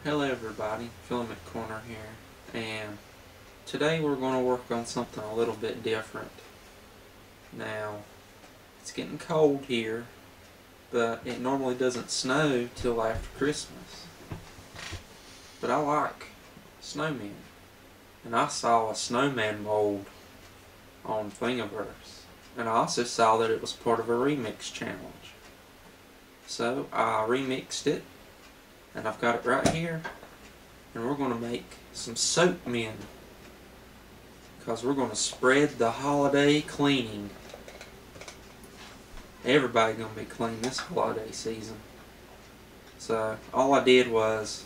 Hello everybody, Filament Corner here, and today we're going to work on something a little bit different. Now, it's getting cold here, but it normally doesn't snow till after Christmas. But I like snowmen, and I saw a snowman mold on Thingiverse, and I also saw that it was part of a remix challenge. So I remixed it, and I've got it right here. And we're going to make some Soapmen, because we're going to spread the holiday cleaning. Everybody's going to be clean this holiday season. So all I did was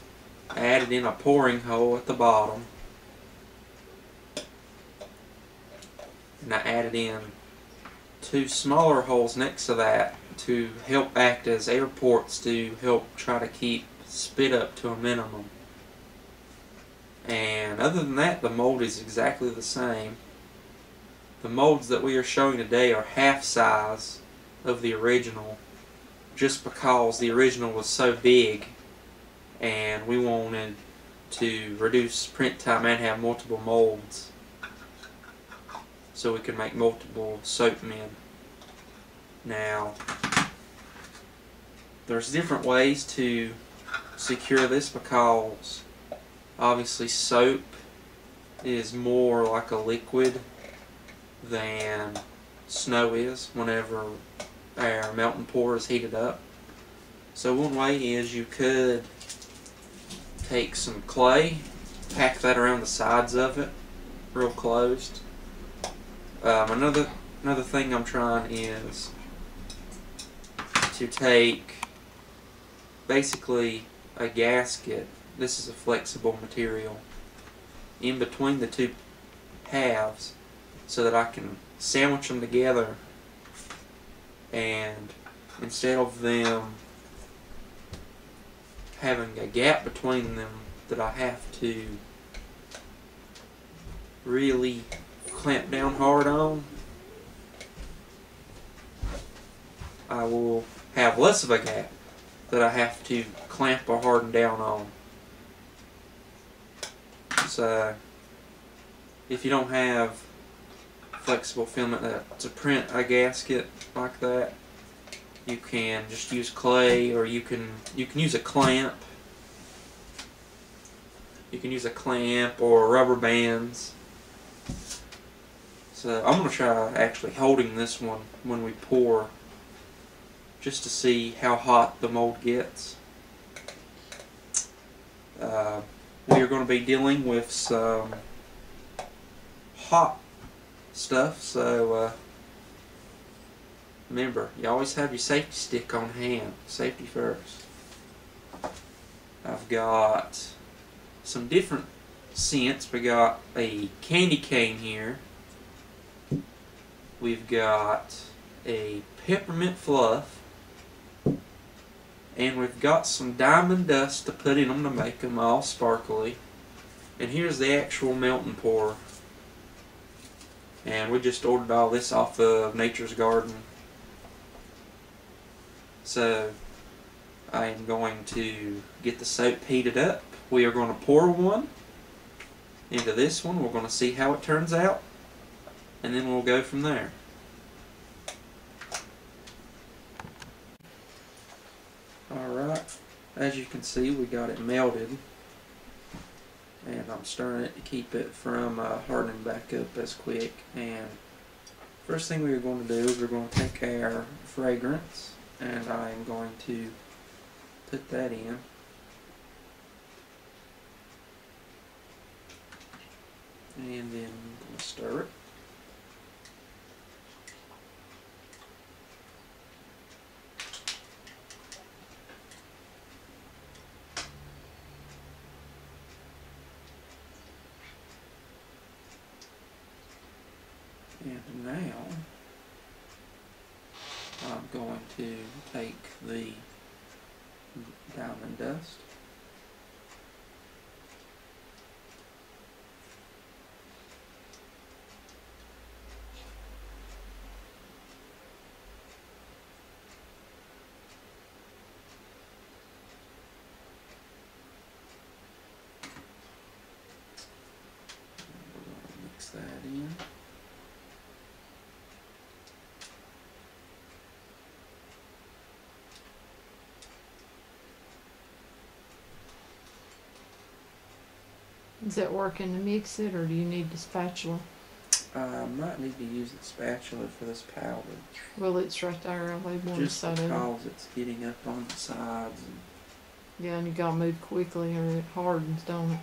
I added in a pouring hole at the bottom, and I added in two smaller holes next to that to help act as air ports to help try to keep spit up to a minimum. And other than that, the mold is exactly the same. The molds that we are showing today are half size of the original, just because the original was so big and we wanted to reduce print time and have multiple molds so we could make multiple Soapmen. Now, there's different ways to secure this, because obviously soap is more like a liquid than snow is whenever our melting pour is heated up. So one way is you could take some clay, pack that around the sides of it real closed. Another thing I'm trying is to take basically a gasket. This is a flexible material in between the two halves so that I can sandwich them together, and instead of them having a gap between them that I have to really clamp down hard on, I will have less of a gap that I have to clamp or harden down on. So if you don't have flexible filament to print a gasket like that, you can just use clay, or you can use a clamp. You can use a clamp or rubber bands. So I'm going to try actually holding this one when we pour, just to see how hot the mold gets. We are going to be dealing with some hot stuff, so remember, you always have your safety stick on hand. Safety first. I've got some different scents. We got a candy cane here. We've got a peppermint fluff. And we've got some diamond dust to put in them to make them all sparkly. And here's the actual melting pour. And we just ordered all this off of Nature's Garden. So I am going to get the soap heated up. We are going to pour one into this one. We're going to see how it turns out, and then we'll go from there. Alright, as you can see, we got it melted, and I'm stirring it to keep it from hardening back up as quick. And first thing we're going to do is we're going to take our fragrance, and I am going to put that in. And then I'm going to stir it. And now I'm going to take the diamond dust, Is that working to mix it, or do you need the spatula? I might need to use the spatula for this powder. Well, it's right there. I'll leave one Just side of it. because it's getting up on the sides. And Yeah, and you gotta move quickly or it hardens, don't it?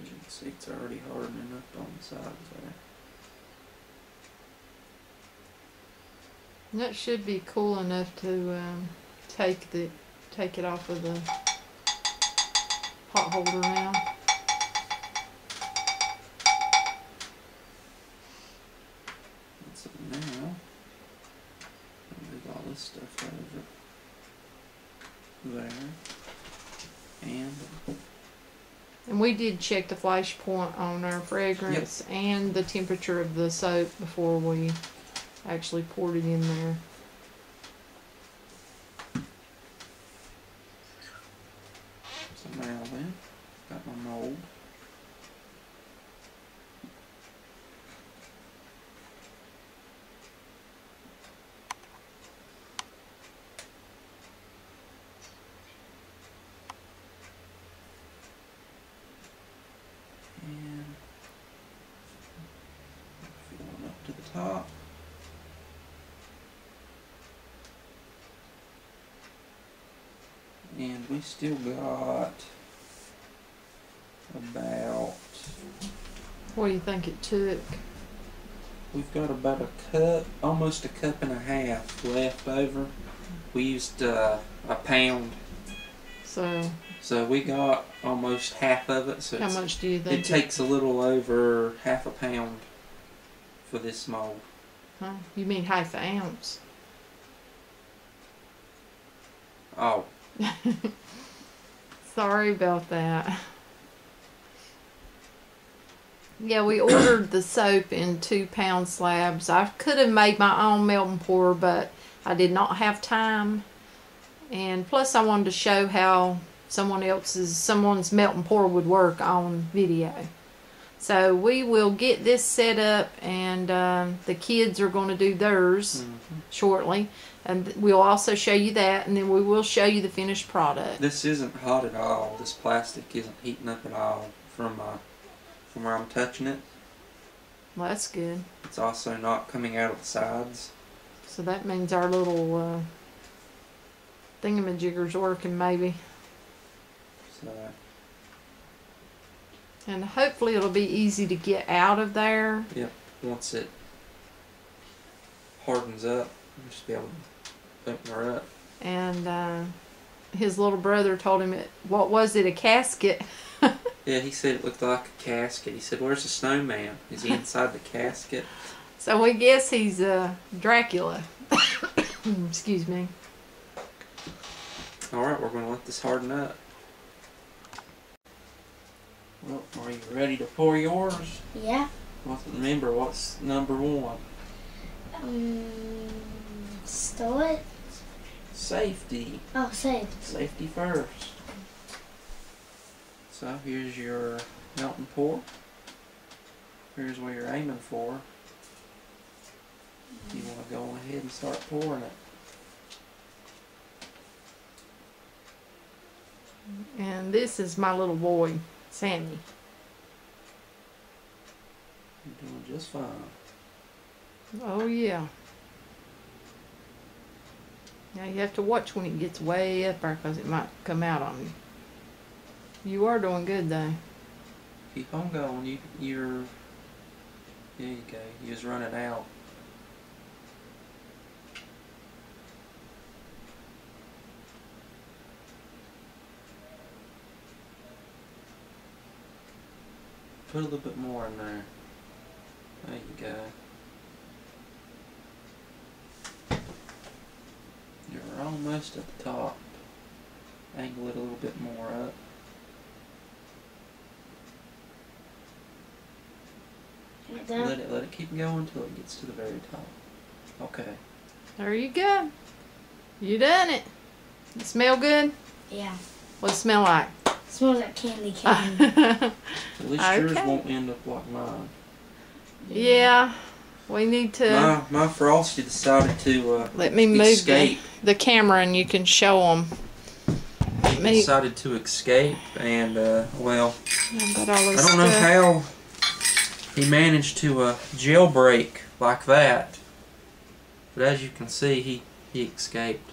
as you can see, it's already hardening up on the sides there. And that should be cool enough to take it off of the pot holder now. And so now, I'll move all this stuff over there. And we did check the flash point on our fragrance and the temperature of the soap before we actually poured it in there. So now then, got my mold. And filling up to the top. And we still got about, What do you think it took? we've got about a cup, almost a cup and a half left over. We used a pound, So we got almost half of it. So how much do you think it takes a little over half a pound for this mold. Huh? You mean half an ounce? Oh, Sorry about that. Yeah, we ordered the soap in 2-pound slabs. I could have made my own melt and pour, but I did not have time. And plus I wanted to show how someone's melt and pour would work on video. So we will get this set up, and the kids are going to do theirs shortly. And we'll also show you that, and then we will show you the finished product. this isn't hot at all. This plastic isn't heating up at all from where I'm touching it. Well, that's good. It's also not coming out of the sides. So that means our little thingamajigger's working, maybe. So And hopefully it'll be easy to get out of there. yep, once it hardens up, we'll just be able to open her up. And his little brother told him, what was it, a gasket? Yeah, he said it looked like a casket. He said, "Where's the snowman? Is he inside the casket?" So we guess he's Dracula. Excuse me. Alright, we're going to let this harden up. Well, are you ready to pour yours? Yeah. Remember, what's number 1? Stole it? Safety. Oh, saved. Safety first. So here's your melt and pour. Here's where you're aiming for. You want to go ahead and start pouring it. And this is my little boy, Sammy. You're doing just fine. Oh yeah. Now you have to watch when it gets way up there, because it might come out on you. You are doing good though. Keep on going. You're. There you go. You just running out. Put a little bit more in there. There you go. You're almost at the top. Angle it a little bit more up. Let it keep going until it gets to the very top. Okay. There you go. You done it. It smell good? Yeah. What it smell like? smells like candy cane. At least yours Okay. won't end up like mine. Yeah, we need to. My Frosty decided to Let me move escape. the camera and you can show them. He decided to escape, and well, Got all I this don't know stuff. how he managed to jailbreak like that. But as you can see, he escaped.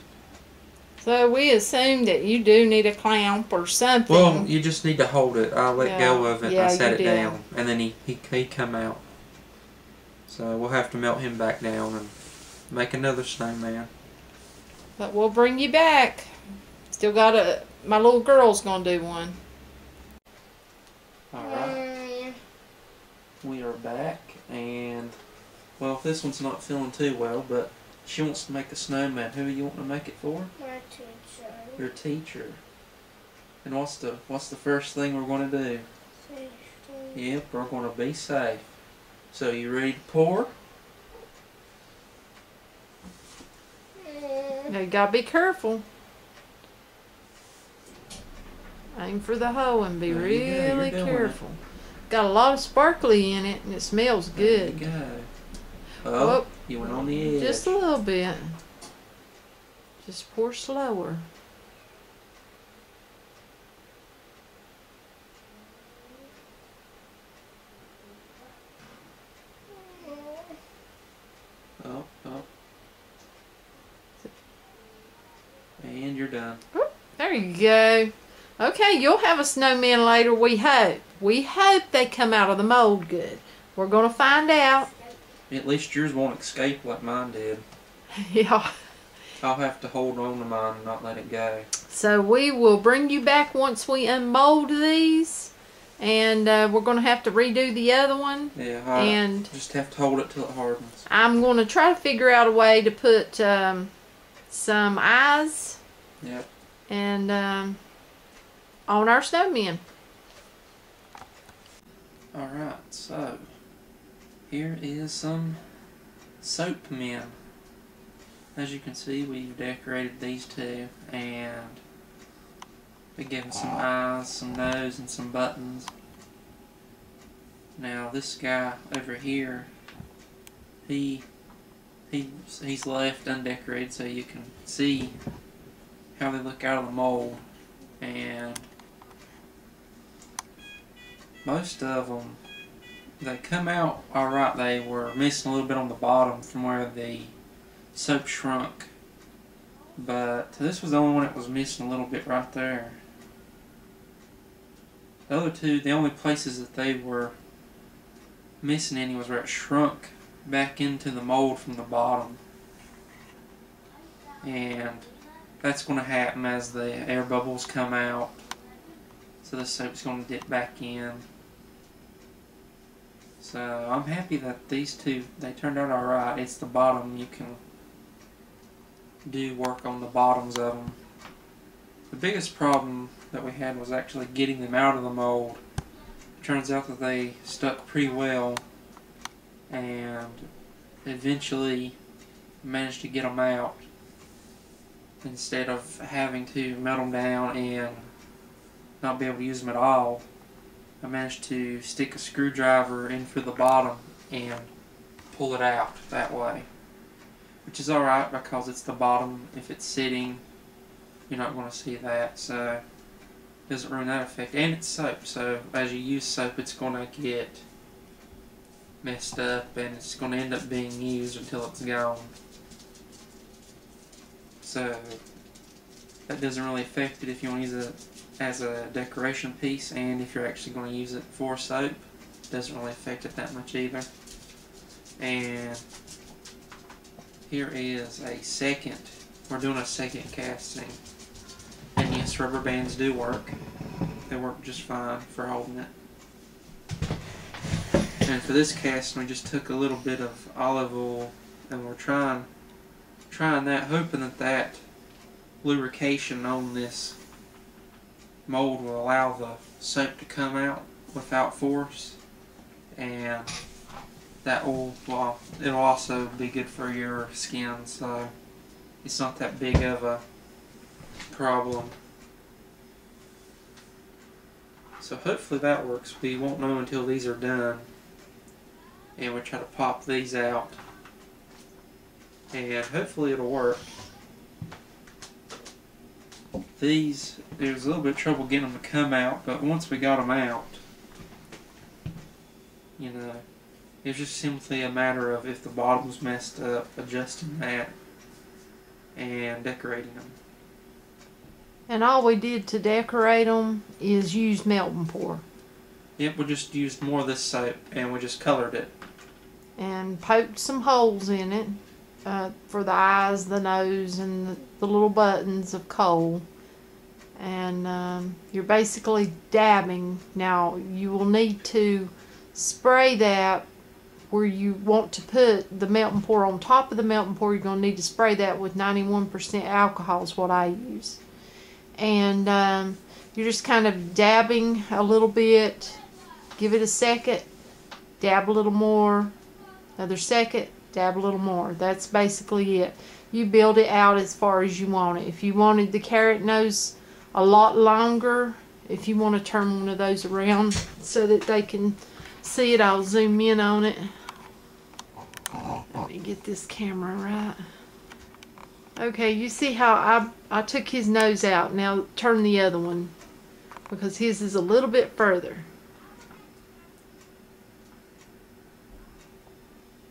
So we assume that you do need a clamp or something. Well, you just need to hold it. I let go of it. Yeah, I sat you it did. down, and then he come out. So we'll have to melt him back down and make another snowman. But we'll bring you back. Still got my little girl's gonna do one. All right, we are back, and well, this one's not feeling too well, but she wants to make a snowman. Who do you want to make it for? My teacher. Your teacher. And what's the first thing we're going to do? Safety. Yep, we're going to be safe. So you ready to pour? Now you gotta be careful. Aim for the hole and be There you go, you're really doing careful. Got a lot of sparkly in it and it smells good. There you go. Oh, Whoop. you went on the edge. Just a little bit. Just pour slower. Oh, oh. And you're done. There you go. Okay, you'll have a snowman later, we hope. We hope they come out of the mold good. We're going to find out. At least yours won't escape like mine did. Yeah. I'll have to hold on to mine and not let it go. So we will bring you back once we unmold these. And we're going to have to redo the other one. Yeah, I And just have to hold it till it hardens. I'm going to try to figure out a way to put some eyes Yep. and on our snowman. Alright, so here is some Soapmen. As you can see, we've decorated these two, and we gave them some eyes, some nose, and some buttons. Now this guy over here, he's left undecorated so you can see how they look out of the mold, and most of them, they come out alright. They were missing a little bit on the bottom from where the soap shrunk, but this was the only one that was missing a little bit right there. The other two, the only places that they were missing any was where it shrunk back into the mold from the bottom, and that's going to happen as the air bubbles come out, so the soap's going to dip back in. So I'm happy that these two, they turned out alright. It's the bottom, you can do work on the bottoms of them. The biggest problem that we had was actually getting them out of the mold. It turns out that they stuck pretty well, and eventually managed to get them out instead of having to melt them down and not be able to use them at all. I managed to stick a screwdriver in for the bottom and pull it out that way, which is alright because it's the bottom. If it's sitting, you're not going to see that, so it doesn't ruin that effect. And it's soap, so as you use soap, it's going to get messed up and it's going to end up being used until it's gone. So that doesn't really affect it if you want to use it as a decoration piece, and if you're actually going to use it for soap, it doesn't really affect it that much either. And here is a second, we're doing a second casting, and yes, rubber bands do work. They work just fine for holding it. And for this casting, we just took a little bit of olive oil and we're trying that, hoping that lubrication on this mold will allow the soap to come out without force, and that will, well, it'll also be good for your skin, so it's not that big of a problem. So hopefully that works. We won't know until these are done. And we try to pop these out. And hopefully it'll work. These, there's a little bit of trouble getting them to come out, but once we got them out, you know, it's just simply a matter of if the bottom's messed up, adjusting that and decorating them. And all we did to decorate them is use melt and pour. Yep, we just used more of this soap and we just colored it. And poked some holes in it for the eyes, the nose, and the little buttons of coal. And you're basically dabbing. Now, you will need to spray that where you want to put the melt and pour on top of the melt and pour. You're going to need to spray that with 91% alcohol is what I use. And you're just kind of dabbing a little bit. Give it a second. Dab a little more. Another second. Dab a little more. That's basically it. You build it out as far as you want it. If you wanted the carrot nose a lot longer, if you want to turn one of those around so that they can see it, I'll zoom in on it. Let me get this camera right. Okay, you see how I took his nose out. Now turn the other one, because his is a little bit further.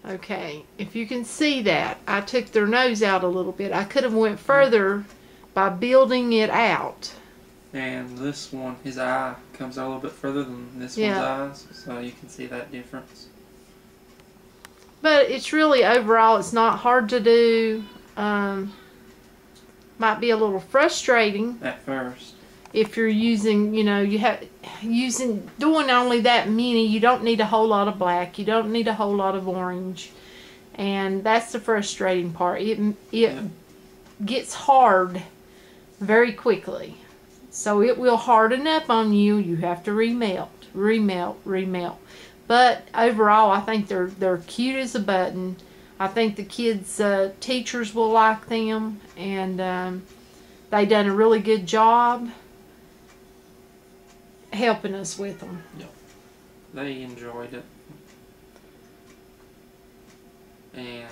Okay, if you can see that, I took their nose out a little bit. I could have went further by building it out. And this one, his eye comes out a little bit further than this one's eyes, so you can see that difference. But it's really, overall, it's not hard to do. Might be a little frustrating at first if you're using, you know, doing only that many. You don't need a whole lot of black. You don't need a whole lot of orange, and that's the frustrating part. It gets hard very quickly, so it will harden up on you. You have to remelt, remelt, remelt. But overall, I think they're cute as a button. I think the kids' teachers will like them, and they done a really good job helping us with them. Yep. They enjoyed it. And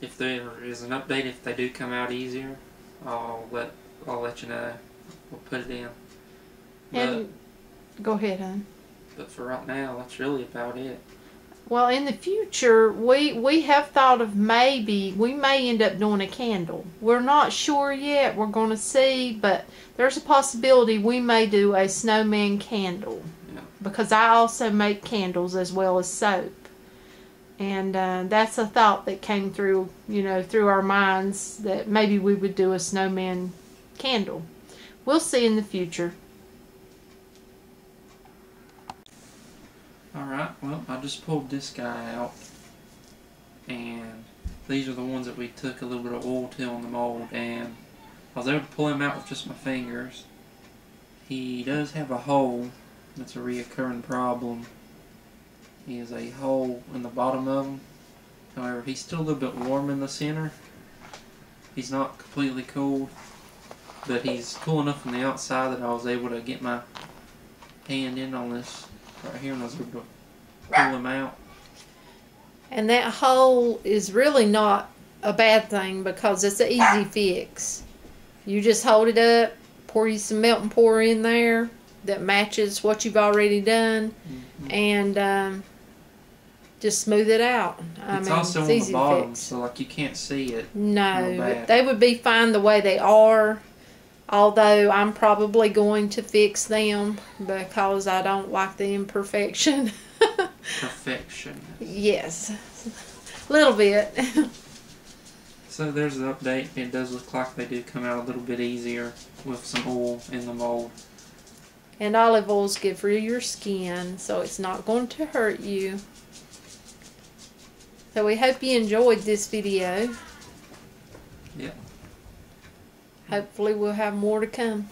if there is an update, if they do come out easier, I'll let you know. We'll put it in. And go ahead, hon. But for right now, that's really about it. Well, in the future, we have thought of maybe we may end up doing a candle. We're not sure yet. We're going to see, but there's a possibility we may do a snowman candle. Yeah. Because I also make candles as well as soap. And that's a thought that came through, you know, through our minds, that maybe we would do a snowman candle. We'll see in the future. Alright, well, I just pulled this guy out, and these are the ones that we took a little bit of oil to on the mold, and I was able to pull him out with just my fingers. He does have a hole that's a reoccurring problem. He has a hole in the bottom of him. However, he's still a little bit warm in the center. He's not completely cool, but he's cool enough on the outside that I was able to get my hand in on this right here and I was able to pull him out. And that hole is really not a bad thing, because it's an easy fix. You just hold it up, pour you some melt and pour in there that matches what you've already done, and just smooth it out. It's also on the bottom, so like you can't see it. No, but they would be fine the way they are. Although I'm probably going to fix them because I don't like the imperfection. Perfection. Yes, a little bit. So there's the update. It does look like they do come out a little bit easier with some oil in the mold. And olive oil is good for your skin, so it's not going to hurt you. So we hope you enjoyed this video. Yep. Hopefully we'll have more to come.